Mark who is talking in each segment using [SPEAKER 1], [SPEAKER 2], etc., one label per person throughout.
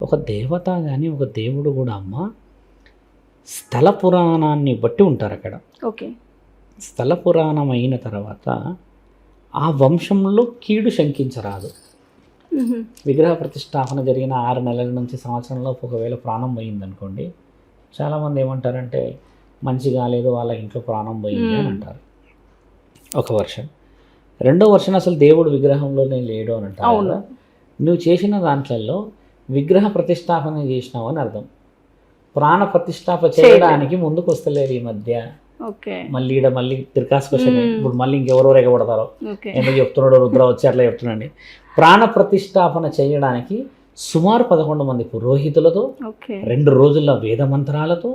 [SPEAKER 1] ఒక దేవత కానీ ఒక దేవుడు కూడా అమ్మ స్థల పురాణాన్ని బట్టి ఉంటారు అక్కడ.
[SPEAKER 2] ఓకే.
[SPEAKER 1] స్థల పురాణం అయిన తర్వాత ఆ వంశంలో కీడు శంకించరాదు. విగ్రహ ప్రతిష్టాపన జరిగిన 6 నెలల నుంచి సంవత్సరంలో ఒకవేళ ప్రాణం పోయిందనుకోండి, చాలామంది ఏమంటారంటే మంచి కాలేదు, వాళ్ళ ఇంట్లో ప్రాణం పోయింది అని అంటారు. ఒక వర్షన్. రెండో వర్షన్ అసలు దేవుడు విగ్రహంలోనే లేడు అని అంటారు కదా. నువ్వు చేసిన దాంట్లలో విగ్రహ ప్రతిష్టాపన చేసినావు అని అర్థం. ప్రాణ ప్రతిష్టాప చేయడానికి ముందుకు వస్తలేరు ఈ మధ్య. మళ్ళీ ఈడ మళ్ళీ తిరకాసుకొచ్చాను. ఇప్పుడు మళ్ళీ ఇంకెవరెవరు ఎగబడతారో ఎందుకు చెప్తున్నాడు రుద్ర వచ్చి అట్లా చెప్తున్నాండి. ప్రాణ ప్రతిష్టాపన చేయడానికి సుమారు 11 మంది పురోహితులతో 2 రోజుల వేద మంత్రాలతో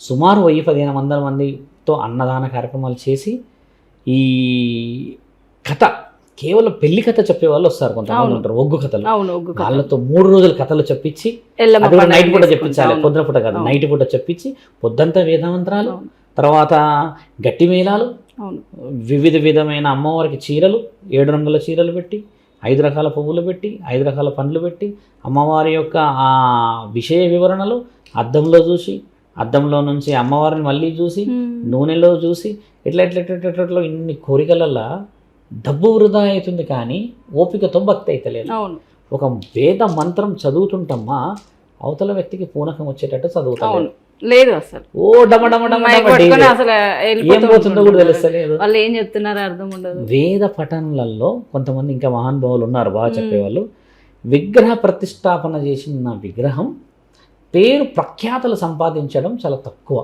[SPEAKER 1] సుమారు 1000-1500 మందితో అన్నదాన కార్యక్రమాలు చేసి ఈ కథ కేవలం పెళ్లి కథ చెప్పే వాళ్ళు వస్తారు, కొంతమంది ఉంటారు ఒగ్గు కథలు, వాళ్ళతో 3 రోజుల కథలు చెప్పించి అది కూడా నైట్ పూట చెప్పించాలి, పొద్దున పూట కాదు నైట్ పూట చెప్పించి పొద్దంతా వేదమంత్రాలు, తర్వాత గట్టి మేళాలు, వివిధ విధమైన అమ్మవారికి చీరలు 7 రంగుల చీరలు పెట్టి 5 రకాల పువ్వులు పెట్టి 5 రకాల పండ్లు పెట్టి అమ్మవారి యొక్క ఆ విషయ వివరణలు అద్దంలో చూసి అద్దంలో నుంచి అమ్మవారిని మళ్ళీ చూసి నూనెలో చూసి ఇట్లా ఇన్ని కోరికలల్లో డబ్బు వృధా అవుతుంది కానీ ఓపికతో భక్తి అయితలేదు. ఒక వేద మంత్రం చదువుతుంటమ్మా అవతల వ్యక్తికి పూనకం వచ్చేటట్టు చదువుతాడు
[SPEAKER 2] లేదు అసలు.
[SPEAKER 1] ఓ ఏమవుతుందో కూడా తెలుస్తలేదు,
[SPEAKER 2] వాళ్ళు ఏం చెప్తున్నారో అర్థం ఉండదు.
[SPEAKER 1] వేద పఠనంలో కొంతమంది ఇంకా మహానుభావులు ఉన్నారు బాగా చెప్పేవాళ్ళు. విగ్రహ ప్రతిష్టాపన చేసిన విగ్రహం పేరు ప్రఖ్యాతలు సంపాదించడం చాలా తక్కువ.